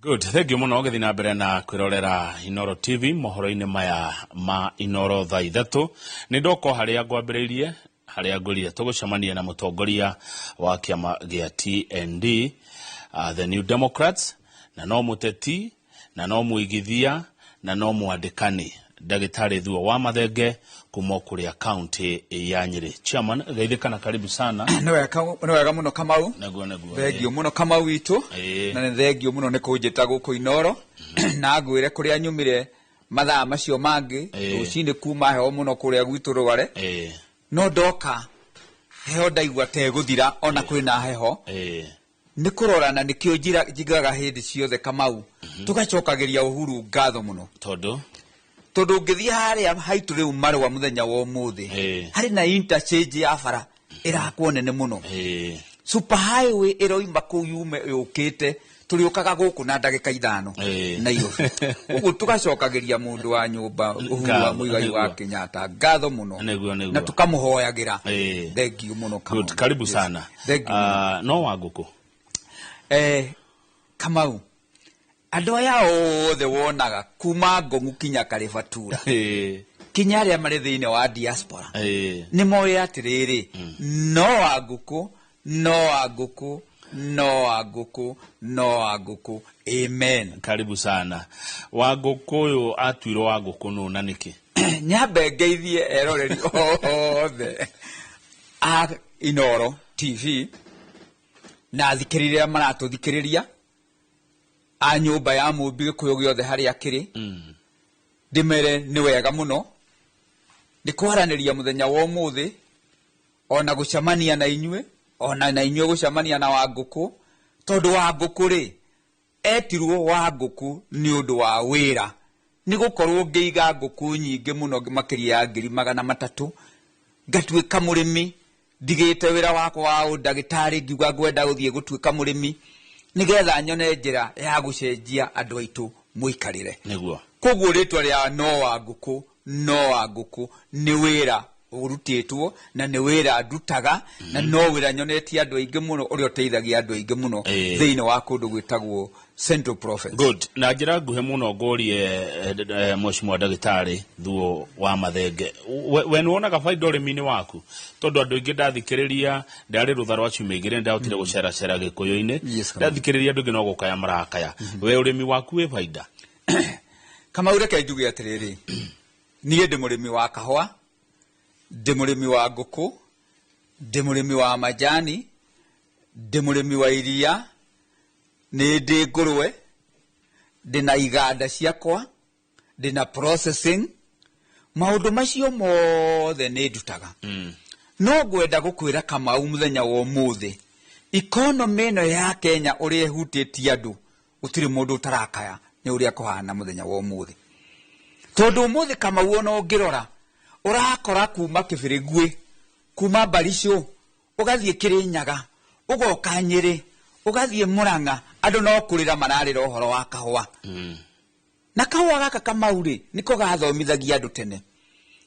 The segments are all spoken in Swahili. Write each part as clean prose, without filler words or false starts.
Good, thank you muno githina mbere na kwirorera Inoro TV mohoro-ini maya ma Inoro thaa ithatu ni ndoko haria ngwambiriirie haria ngurire tugucemania na mutongoria wa kiama gia TND the New Democrats na no Ũteti na no Mũigithia na no mwandikani Dagitari Thuo wa Mathenge kuma kuria county ya Nyeri. Chairman, gaithikana karibu sana. No wega muno Kamau. Naguo. Thengio muno Kamau witu. Na thengio muno ni kunjita guku Inoro. Na ngwire kuria nyumire mathaa macio mangi ucinde kuma heho muno kuria gwitu Rware. No ndoka heho ndaigua te guthira ona kwina heho. Ni kurorana nikio njigaga hindi ciothe Kamau. Tugacokagiria Uhuru ngatho muno. Tondu ngithia haria haitu riu marwa muthenya wa umuthi hari na interchange ya bara irakwo nene muno super highway iroima ku yume yukite turiukaga guku na ndagika 5 na iyo ugu tugacokagiria mundu wa nyumba Uhuru wa Muigai wa Kenyatta ngatho muno na tukamuhoyagira thengio muno Kamau. Good, karibu sana. No Wangũkũ Kamau andu aya othe wonaga kuma Ngong'u kinya Karibatura kinya aria mari thiini wa diaspora ni moye atiriri no Wangũkũ amen. Karibu sana. Wangũkũ uyu atwiro Wangũkũ no na niki nyambe ngeithie eroreri othe a Inoro TV na thikiriria maratuthikiriria a nyumba ya mumbi gikuyu giothe haria kiri ndimere ni wega muno ni kwaraniria muthenya wa umuthi ona gucamania na inyue ona na inyue gucamania na Wangũkũ tondu Wangũkũ ri etirwo Wangũkũ ni undu wa wira ni gukorwo ngeiga ngũkũ nyingi muno makiria ya 300 ngatuika murimi ndigite wira wakwa wa undagitari ngiuga ngwenda guthie gutuika murimi nigetha nyone njira ya gucenjia andu aitu muikarire niguo koguo ritwa ria no Wangũkũ ni wira urutitwo na ni wira ndutaga na no wira nyonetie andu aingi muno uri uteithagia andu aingi muno thiini wa kundu gwitagwo Central Province. Good, na njira nguhe muno ngorie Mheshimiwa Dagitari Thuo wa Mathenge we nuonaga faida urimini waku tondu andu aingi ndathikiriria ndari rutha rwa ciumigire ndautire gucera gikuyu-ini ndathikiriria andu aingi no gukaya marakaya we urimi waku we faida kama ureke njuge atiriri nie ndi murimi wa kahwa ndi murimi wa ngũkũ ndi murimi wa majani ndi murimi wa iria ni ndi ngũrwe ndina iganda ciakwa ndina processing maundu macio mothe ni ndutaga no ngwenda gukwira Kamau muthenya wa umuthi economy no ya Kenya uri ehutitie andu utiri mundu utarakaya ni uri akuhana muthenya wa umuthi tondu umuthi Kamau ono ngirora urakora kuma Kibirigwe kuma Barisho ugathie Kirinyaga ugoka Nyeri ugathie Murang'a andu no kurira mararira uhoro wa kahwa na kahwa gaka Kamau ri niko gathomithagia andu tene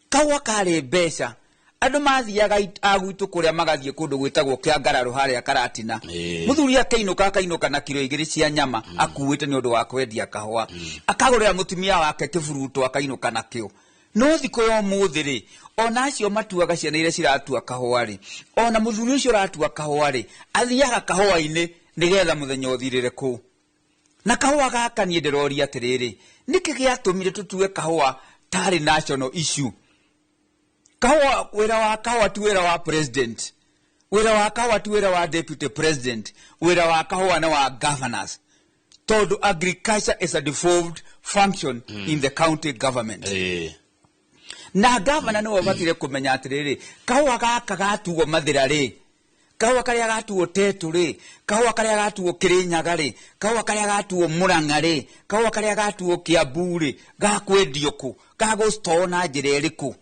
kahwa kari mbeca andu mathiaga agwitu kuria magathie kundu gwitagwo Kiangararu haria Karatina muthuri akainuka na kilo 2 cia nyama akuwite ni undu wa kwendia kahwa akagurira mutumia wake kiburuto akainuka nakio no thiko yo muthiri ona acio matuaga ciana iria ciratua kahwa ri ona muthuri ucio ratua kahwa ri athiaga kahwa-ini nigetha muthenya uthirire ku na kahwa gaka ni ndiroria atiriri niki giatumire tutue kahwa tari national issue kahwa wira wa kahwa tu wira wa president wira wa kahwa tu wira wa deputy president wira wa kahwa na wa governors todo agriculture is a devolved function in the county government na governor no wabatire kumenya atiriri kahwa gaka gatuo mathira ri kahwa karia gatuo Tetu ri kahwa karia gatuo Kirinyaga ri kahwa karia gatuo Murang'a ri kahwa karia gatuo Kiambu ri gakwendio ku gagusto na njira iriku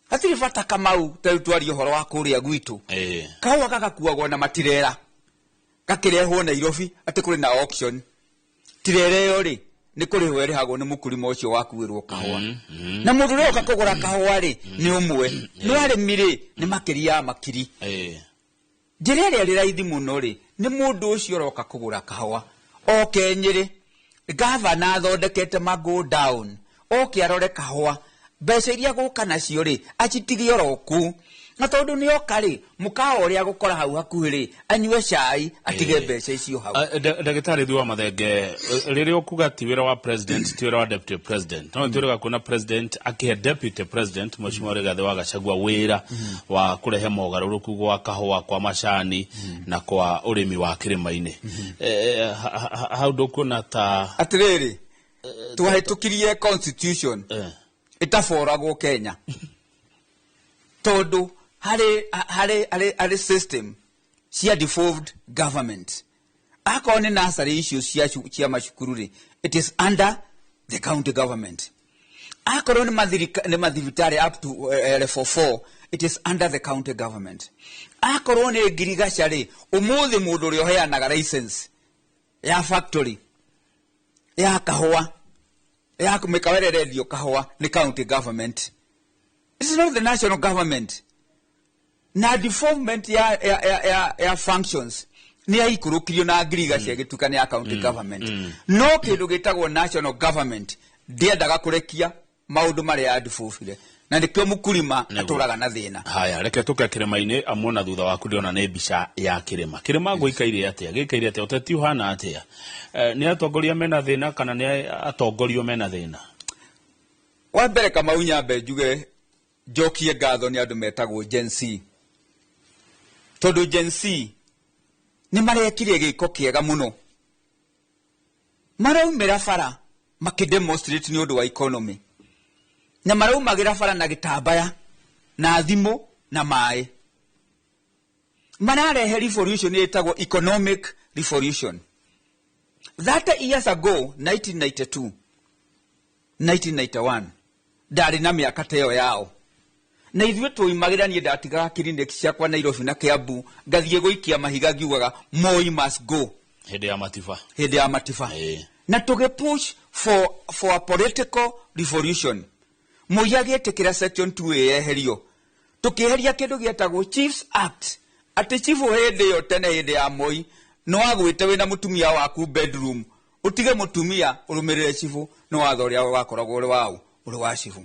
atiri bata Kamau twari uhoro wa kuria gwitu kahwa gagakuagwo na matirera gakirehwo Nairobi ati kuri na auction tirere yo ri ni kuri werehagwo ni mukurima ucio wakuirwo kahwa na mundu ri ukakugura kahwa ri ni umwe ni arimi ni makiria makiri njira ria raithi muno ri ni mundu ucio roka kugura kahwa oke Nyeri gavana athondekete go down oke arore kahua mbeca iria gũka nacio rĩ acitigie oroku na tondu ni okari mukawa uria gukora hau hakuhi ri anyue cai atige mbeca icio hau. Ndagĩtarĩ Thuo Mathenge, rĩrĩa ukuga ti wĩra wa president ti wĩra wa deputy president no ntiũrĩga kuona president akihe deputy president Mheshimiwa Rigathi wa Gachagua wĩra wa kurehe mogarũrũku gwa kahũa kwa macani na kwa ũrĩmi wa kĩrĩma-inĩ. Hau ndũkuona ta atirĩrĩ twahĩtũkirie constitution itaboragwo Kenya tondu hari system cia devolved government akoni nasari issues cia mashukuru ri it is under the county government akoro ni mathivitari up to level 4 it is under the county government akoro ni girigasha ri umuthi mundu ri oheanaga license ya factory ya kahua ya kumikawerererio kahua ni county government. It is not the national government. Na devolvement ya functions ni ya ikurukirio na agriculture gituka ni ya county government. No kindu gitagwo national government ndiendaga kurekia maundu mari ya devolvire na ndikyo mukurima aturaga na thina. Haya reke tuke kĩrĩma-inĩ amona thutha waku ndiona nĩ mbica ya kĩrĩma. Kĩrĩma gũikaire atia gĩikaire atia ũteti uhana atia ni atongoria mena thina kana ni atongorio mena thina? Wa mbere kama unyambe njuge jokie ngatho ni andu metagwo Gen Z tondu Gen Z ni marekire giko kiega muno maraumira bara makidemonstrate ni undu wa economy na maraumagira bara na gitambaya na thimu na mai mararehe revolution etagwo economic revolution. 30 years ago 1992 1991 ndari na miaka teo yao na ithuĩ tũimagira niĩ ndatigaga clinic ciakwa Nairobi na Kiambu ngathiĩ gũikia mahiga ngiugaga Moi must go hĩndĩ ya matiba na tũgĩpush for a political revolution. Moi agĩtĩkĩra section 2 yeherio tũkĩeheria kĩndũ gĩetagwo Chiefs Act atĩ chief hĩndĩ ĩyo tene hĩndĩ ya Moi no agwĩte wĩna mũtumia waku bedroom utige mũtumia ũrũmĩrĩre chief no watho ũrĩa wakoragwo ũrĩ wa chief.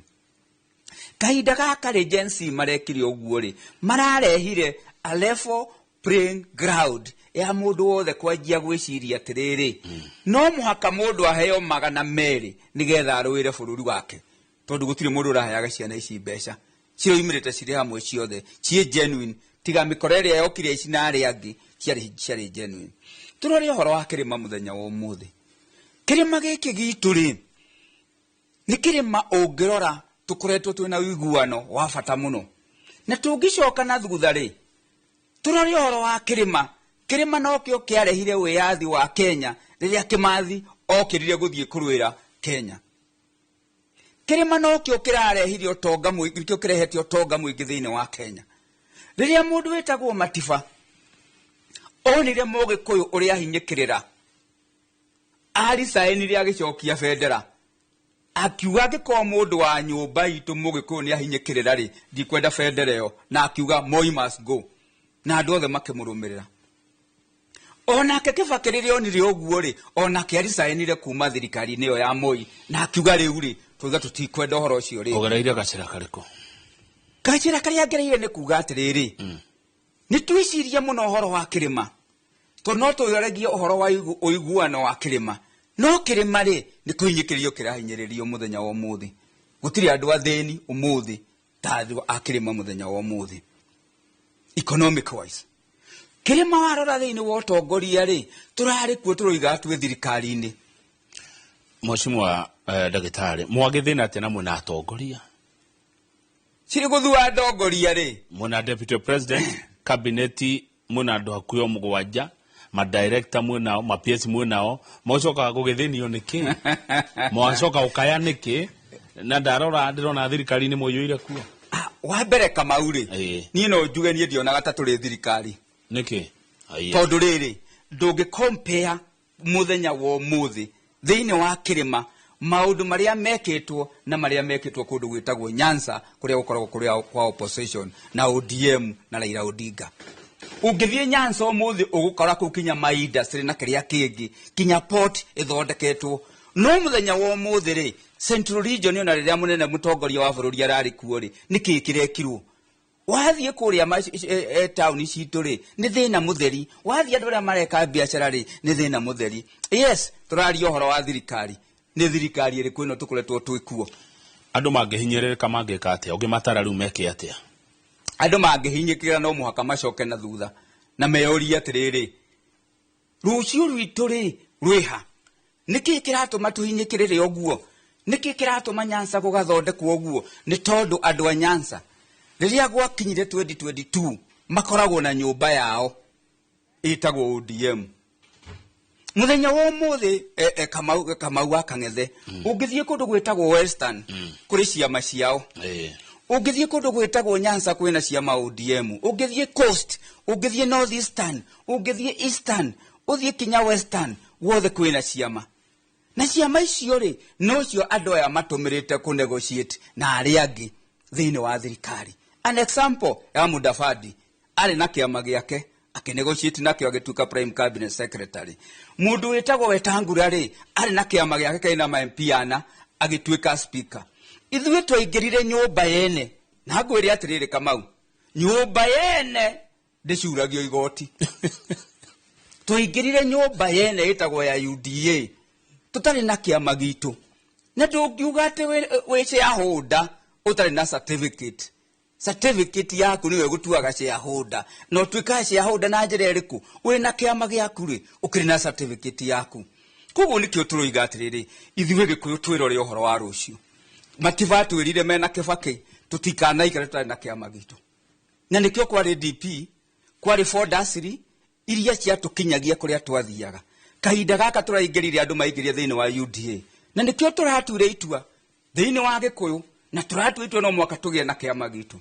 Kahinda gaka ri Gen Z marekire uguo ri mararehire a level playing ground ya mundu wothe kwanjia gwiciria atiriri no muhaka mundu aheo magana meri nigetha arwire bururi wake tondu gutire mundu uraheaga ciana ici mbeca cio imirite ciri hamwe ciothe cie genuine tiga mikoreria yokire ici na ari angi ciari genuine. Turori horo wa Kĩrĩma muthenya wa umuthi Kĩrĩma gĩkĩ gitu ri ni Kĩrĩma ũngĩrora tukoretwo twina uiguano wa bata muno na tungicoka na thutha ri turori horo wa Kĩrĩma no kĩo kĩarehire wiyathi wa Kenya riria Kimathi okirire guthie kurwira Kenya. Kĩrĩma no kĩo kĩrarehire utonga mũingĩ kĩo kĩrehete utonga mũingĩ thĩinĩ wa Kenya riria mundu wetagwo Matiba onire Mũgĩkũyũ uria hinyikirira ari sainire agicokia bendera akiuga ngĩkorwo mundu wa nyũmba itũ Mũgĩkũyũ ni ahinyikirira ri ndikwenda bendera ĩyo na akiuga Moi must go na andũ othe makĩmũrũmĩrĩra. Onake Kĩbakĩ rĩrĩa onire ũguo ri onake ari sainire kuma thirikari-inĩ ĩyo ya Moi na akiuga rĩu ri tuga tutikwenda ũhoro ũcio ri ũgereire gacĩra karĩkũ gacĩra karĩa ngereire nĩ kuga atĩrĩrĩ nĩ twicirie mũno ũhoro wa Kĩrĩma tondũ no tũyoregie ũhoro wa ũiguano wa Kĩrĩma no Kĩrĩma ri nĩ kũhinyĩkĩrio kĩrahinyĩrĩrio muthenya wa ũmũthĩ gũtirĩ andũ athĩni ũmũthĩ ta andũ a Kĩrĩma muthenya wa ũmũthĩ economic wise. Kĩrĩma warora thĩinĩ wa ũtongoria ri turarĩ kuo tũroiga twĩ thirikari-inĩ. Mheshimiwa ndagĩtarĩ mwagĩthĩna atĩ na mwĩna atongoria ciri gũthua atongoria ri mwĩna deputy president kabineti mwĩna andũ hakuhĩ mũgwanja madirector mwĩnao ma-PS mwĩnao mwacokaga gũgĩthĩnio nĩkĩ mwacoka ũkaya nĩkĩ na ndĩrona thirikari-inĩ mũiyũire kuo. Wa mbere Kamau ri niĩ no njuge niĩ ndionaga ta tũrĩ thirikari nĩkĩ tondu riri ndũngĩ compare muthenya wa ũmũthĩ thĩinĩ wa Kĩrĩma maundu maria mekĩtwo na maria mekĩtwo kundu gwĩtagwo Nyanza kuria gukoragwo kuria kwa opposition na ODM na Raila Odinga. Ungithie Nyanza umuthi ugukora ku kinya ma industry na kiria kingi kinya port ithondeketwo no muthenya wa umuthi ri Central Region ona riria munene mutongoria wa bururi arari kuo ri niki kirekirwo wathie kuria town citu ri ni thina mutheri wathie andu aria mareka biashara ri ni thina mutheri yes turari ohoro wa thirikari ni thirikari iri kwino tukuretwo twikuo andu mangihinyirika mangika atia ungimatara riu meke atia andu mangihinyikira no muhaka macoke na thutha na meyoria atiriri rucio rwitu ri rwiha niki kiratuma tuhinyikirire oguo niki kiratuma Nyanza gugathondekwo oguo ni tondu andu a Nyanza riria gwakinyire 2022 makoragwo na nyumba yao itagwo ODM muthenya wa umuthi Kamau akang'ethe ungithie kundu gwitagwo Western kuri ciama ciao ungithie kundu gwitagwo Nyanza kwina ciama ODM ungithie Coast ungithie North Eastern ungithie Eastern uthie kinya Western wothe kwina ciama na ciama icio ri no cio andu aya matumirite ku negotiate na aria angi thiini wa thirikari an example ya Mudavadi ari na kiama giake akinegotiate nakio agituka prime cabinet secretary mundu witagwo Wetangula ri ari na kiama giake kaina ma MP ana agituika speaker ithuĩ twaingĩrire nyũmba yene na ngwĩre atiriri Kamau nyũmba yene ndicuragio igoti twaingĩrire nyũmba yene itagwo ya UDA tutari na kiama gitu na ndũngiuga atĩ wĩ shareholder utari na certificate yaku niwe gutuaga shareholder no twika shareholder na njĩra ĩrĩkũ wĩ na kiama gĩaku rĩ ukiri na certificate yaku koguo nikio turoiga atiriri ithuĩ Gĩkũyũ twĩrore ũhoro wa rũciũ mativatu irire mena Kibaki tutikana ikare tutari na kiama gitu na nikio kwari DP kwari fondasiri iria cia tukinyagia kuria twathiaga kahinda gaka turaingirire andu maingirie thiini wa UDA na nikio turature itua thiini wa Gĩkũyũ na turature itua no mwaka tugie na kiama gitu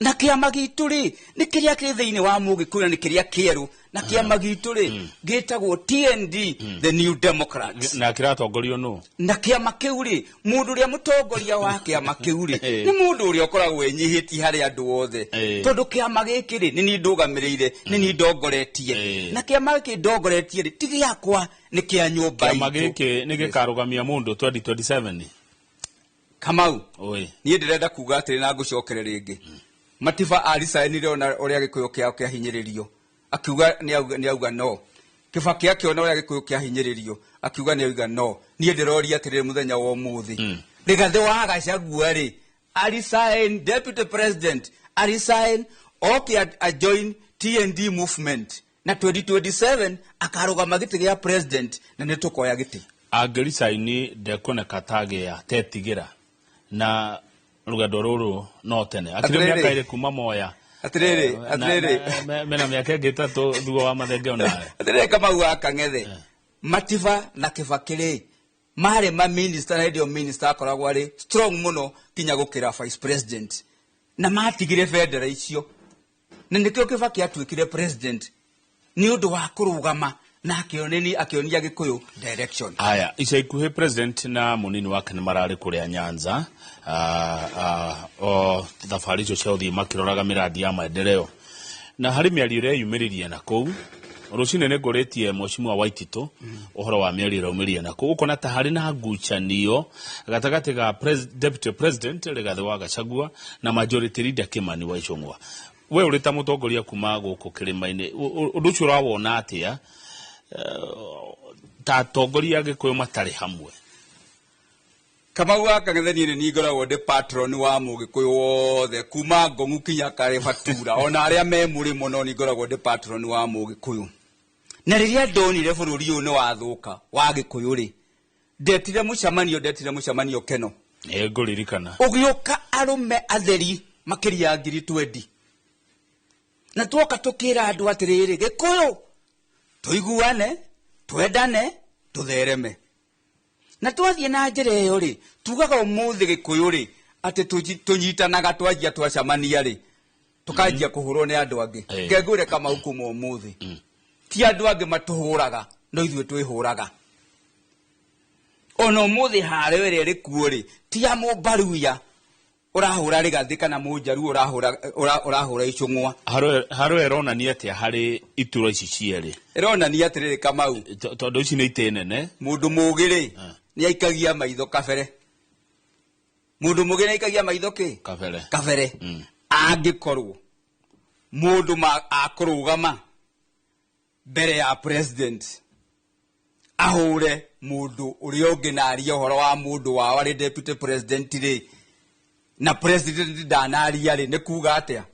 na kiama gitu ri ni kiria kiri thiini wa Mũgĩkũyũ na ni kiria kieru na kiama gitu ri gitagwo TND the New Democrats na kiratongorio no na kiama kiu ri mundu ria mutongoria wa kiama kiu ri ni mundu ria ukoragwo enyihiti hari andu othe tondu kiama giki ri ni ndugamiriire ni ndongoretie na kiama giki ndongoretie ri tigi yakwa ni kia nyumba kiama giki ni gikarugamia mundu 2027 Kamau oi ni ndirenda kuga atiri na ngucokere ringi Matiba arisainire ona uria Gĩkũyũ kiao kia hinyiririo akiuga ni auga no Kibaki akiona uria Gĩkũyũ kia hinyiririo akiuga ni auga no nie ndiroria atiriri muthenya wa umuthi Rigathi wa Gachagua ri arisain deputy president arisain a join TND movement na 2027 akarugama giti gia president na nitukoya giti angirisaini ndekoneka tage ya tetigira na rugendo ruru no tene akire miaka ile kuma moya atiriri mena miaka gitatu Thuo wa Mathenge ona atiriri Kamau akang'ethe Matiba na Kibaki ri mare ma minister na radio minister akoragwo ari strong muno kinya gukira vice president na matigire federal icio na nikio Kibaki atwikire president ni undu wa kurugama na akionia Gĩkũyũ direction aya ica ikuhe president na munini wake ni marari kuria Nyanza o thabari icio cia uthii makiroraga miradi ya maendeleo na hari miario ire yumiririe na kou rucine ne ngoretie mheshimiwa Waititu uhoro wa miario raumirie na kou ukona ta hari na ngucanio gatagati ga deputy president Rigathi wa Gachagua na majority leader Kimani wa Ichung'wa we uri ta mutongoria kuma guku Kĩrĩma-inĩ undu ucio rawona atia ta tongoria Gĩkũyũ matari hamwe Kamau akang'etheni ni ngoragwo ndi patron wa Mũgĩkũyũ wothe kuma Ngong'u kinya kare Fatura ona aria me murimo no ni ngoragwo ndi patron wa Mũgĩkũyũ na riria ndonire bururi uyu ni wathuka wa Gĩkũyũ ri ndetire mucamanio keno nguririkana ugiuka arume atheri makiria 20 na tuoka tukira andu atiriri Gĩkũyũ tuiguane twendane tuthereme na twathie na njira iyo ri tugaga umuthi Gĩkũyũ ri ati tunyitanaga twajia twacamania ri tukajia kuhurwo ni andu angi ngegure Kamau kuma umuthi ti andu angi matuhuraga no ithuĩ twihuraga ona umuthi hare were ri kuo ri ti amũbaruya urahura Rigathi kana Mũnjaru urahura Icũng'wa haro eronania atia hari ituro ici cierĩ eronania atiriri Kamau tondu ici nĩ itĩ nene mundu mũgĩ ni aikagia maitho kabere mundu mũgĩ ni aikagia maitho kabere angikorwo mundu akurugama mbere ya president ahure mundu uria ungi na aria horo wa mundu wao ari deputy president ri na president ndanaria ri ni kuga atia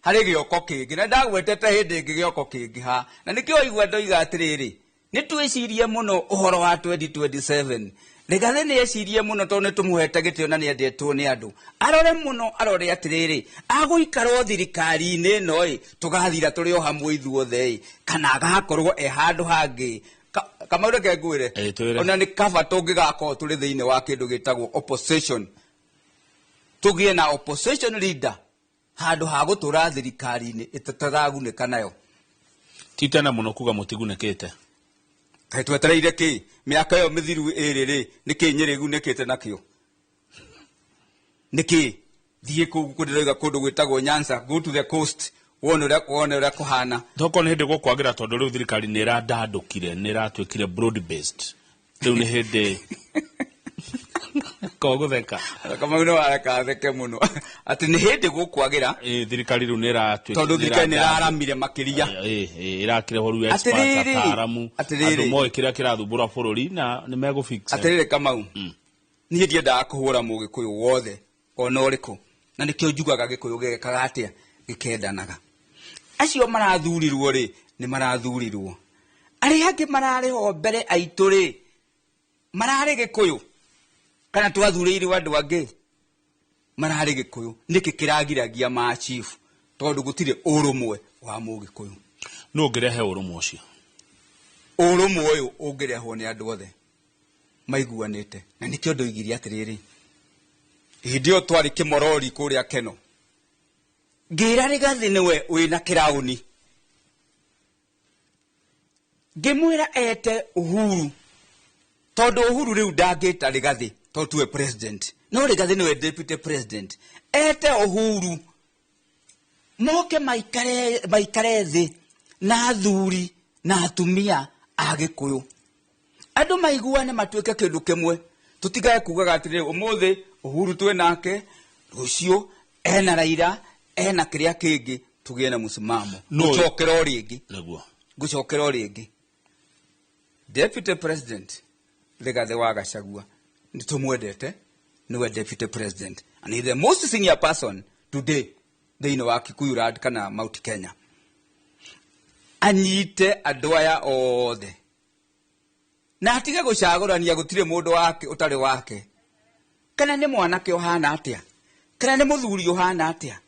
hari gioko kingi na ndagwetete hindi ingi gioko kingi ha na nikio igwa ndoiga atiriri ni twicirie muno uhoro wa 2027 Rigathi ni ecirie muno to ni tumuhete gitio na ni endetwo ni andu arore muno arore atiriri aguikara thirikari-ini no tugathira turi o hamwe ithuothe kana agakorwo handu hangi kama reke ngwire ona ni kaba tungigako turi thiini wa kindu gitagwo opposition tugie na opposition leader handu ha gutura thirikari-ini itataraguneka nayo titana muno kuga mutigunekete kai twetereire ki miaka yo mithiru iriri niki nyirigunekete nakio niki thie kudirega kundu gwitagwo Nyanza go to the coast wona ura kuhana thoko ni hindi gukwagira tondu riu thirikari ni irandandukire ni iratwikire broad based riu ni hindi ko gutheka kama uno araka theke muno ati ni hindi gukwagira thirikari riu ni iratwikire tondu thirikari ni iraramire makiria irakire horu experts ataramu andu moe kiria kirathumbura bururi na ni megufix atirire Kamau ni ndienda kuhura Mũgĩkũyũ wothe ona uriku na nikio njugaga Gĩkũyũ gekaga atia gikendanaga acio marathurirwo ri ni marathurirwo ari hangi marare ho mbere aitu ri marare Gĩkũyũ kana twathuriirwo andu angi marare Gĩkũyũ niki kiragiragia ma chief tondu gutire urumwe wa Mũgĩkũyũ no ngirehe urumwe ucio urumwe uyu ungirehwo ni andu othe maiguanite na nikio ndoigiria atiriri hindio twari Kimorori kuria Keno ngira Rigathi niwe wina kirauni ngimwira ete Uhuru tondu Uhuru riu ndangita Rigathi to tuwe president no Rigathi niwe deputy president ete Uhuru moke maikare thi na athuri na atumia a Gĩkũyũ andu maiguane matuike kindu kimwe tutigae kugaga atire umuthi Uhuru twe nake rucio ena Raila ena kiria kingi tugie na musimamo gucokera ringi naguo gucokera ringi deputy president Rigathi wa Gachagua nitumwendete niwe deputy president and he is the most senior person today thiini wa Kikuyu Land kana Mount Kenya anyite andu aya othe na atige gucagurania gutire mundu wake utari wake kana ni mwanake ohana atia kana ni muthuri ohana atia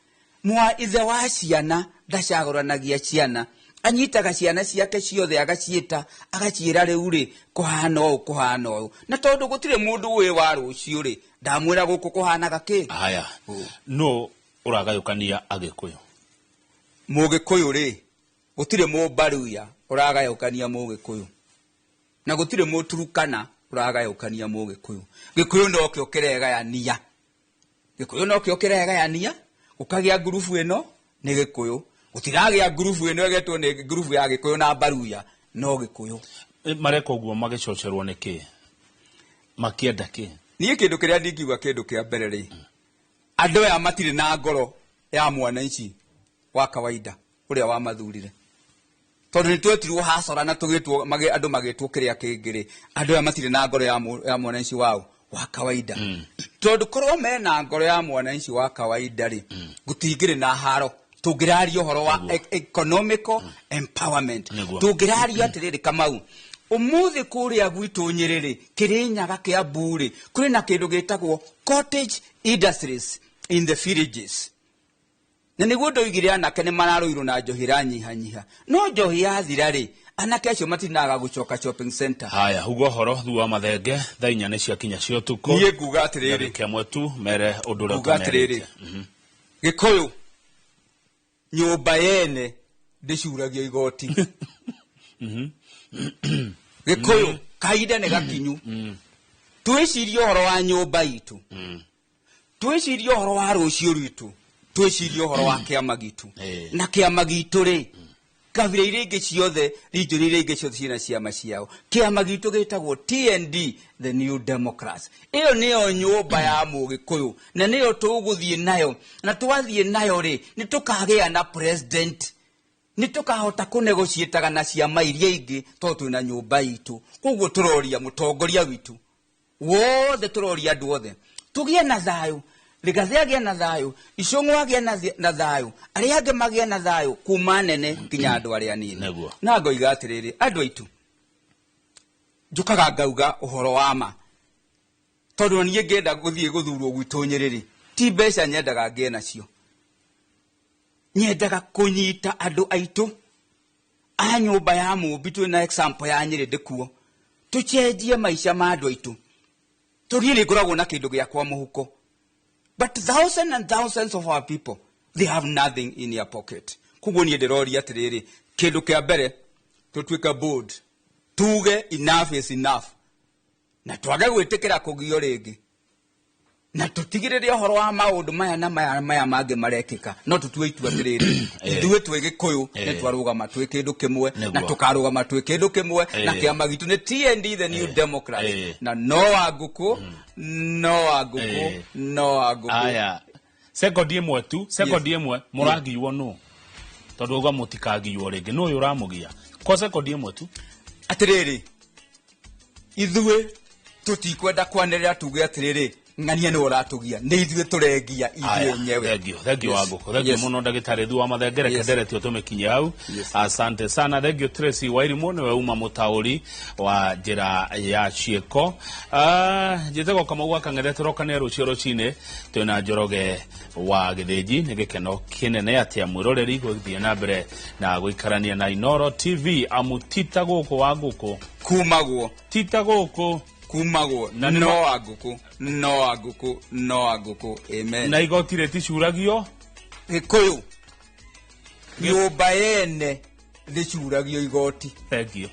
mwa ithe wa ciana ndacaguranagia ciana anyitaga ciana ciake ciothe agaciita agaciira riu ri kuhana u na tondu gutire mundu we wa rucio ri ndamwira guku kuhanaga ki haya no uragayukania Agĩkũyũ Mũgĩkũyũ ri gutire Mũmbaruya uragayukania Mũgĩkũyũ na gutire Mũturukana uragayukania Mũgĩkũyũ Gĩkũyũ no kio kiregayania Gĩkũyũ no kio kiregayania ukagia ngurubu ino ni Gĩkũyũ gutiragia ngurubu ino egetwo ni ngurubu ya Gĩkũyũ na Mbaruya no Gĩkũyũ mareka uguo magicocerwo niki makienda ki nie kindu kiria ndingiuga kindu kia mbere ri andu aya matire na ngoro ya mwananchi wa kawaida uria wa mathurire tondu ni twetirwo hacora na tugitwo andu magitwo kiria kingiri andu aya matire na ngoro ya mwananchi wao wa kawaida tondu korwo mena ngoro ya mwananchi wa kawaida ri gutingire na haro tungiraria uhoro wa economical empowerment tungiraria atiriri Kamau umuthi kuria gwitu Nyerere Kirinyaga Kiambu ri kuri na kindu gitagwo cottage industries in the villages na niguo ndoigire anake ni mararuirwo na njohi ranyihanyiha no njohi yathira ri anake acio matinaga gucoka shopping center haya ugo horo Thuo wa Mathenge thainya ni cia kinya cio tuko nie nguga atiriri kemwe tu mere undure nguga atiriri Gĩkũyũ nyumba yene ndicuragia igoti Gĩkũyũ kaida ne gakinyu twicirie horo wa nyumba itu twicirie horo wa rucio rwitu twicirie horo wa kiama gitu na kiama gitu ri kabira iria ingi ciothe rinjuri iria ingi ciothe ciina ciama ciao kiama gitu gitagwo TND the New Democrats iyo niyo nyumba ya Mũgĩkũyũ na niyo tuguthie nayo na twathie nayo ri ni tukagea na president ni tukahota kunegotiataga na ciama iria ingi to twina nyumba itu koguo turoria mutongoria witu wothe turoria andu othe tugie na thayu Rigathi agia na thayu Icũng'ũ agia na thayu aria angi magia na thayu kuma nene nginya andu aria nini na ngoiga atiriri andu aitu njukaga ngauga uhoro wa ma tondu nie ngenda guthie guthurwo gwitu Nyĩrĩ ti mbeca nyendaga ngie nacio nyendaga kunyita andu aitu a nyumba ya Mũmbi twina example ya Nyĩrĩ ndikuo tucenjie maica ma andu aitu turie ngoragwo na kindu gia kwa muhuko. But thousands and thousands of our people, they have nothing in their pocket. Kuguo nie ndirori atiriri kindu kia mbere tutwika bold tuge enough is enough na twage gwitikira kugio ringi na tutigirire horo wa maundu maya na maya mangi marekika no tutue itua atiriri ithuĩ twĩ Gĩkũyũ nĩ twarugama twĩ kĩndũ kĩmwe na tukarugama twĩ kĩndũ kĩmwe na kĩama gitu nĩ TND the New Democrats na no Wangũkũ aya sekondi ĩmwe tu sekondi ĩmwe mũragiwo no tondu uga mũtikagiwo ringi no ũramugia kwa sekondi ĩmwe tu atiriri ithuĩ tutikwenda kwanĩrĩra tuge atiriri ng'ania nĩ uratugia nĩ ithuĩ turengia ithuĩ nyewe thengio Wangũkũ thengio muno ndagĩtarĩ Thuo wa Mathenge reke nderetio tũmĩkinye hau asante sana thengio Tracy Wairimũ nĩwe uma mũtaũri wa njĩra ya ciĩko njĩtagwo Kamau Akang'ethe tũrokane rũcio rũcinĩ twĩna Njoroge wa Gĩthĩnji nĩ gĩkeno kĩnene atĩ mwĩroreri gũthiĩ na mbere na gũikarania na Inooro TV amutita gũkũ Wangũkũ kumagwo tita gũkũ kumagwo no Wangũkũ amen na igoti rĩticuragio Gĩkũyũ nyũmba yene rĩcuragio igoti thengio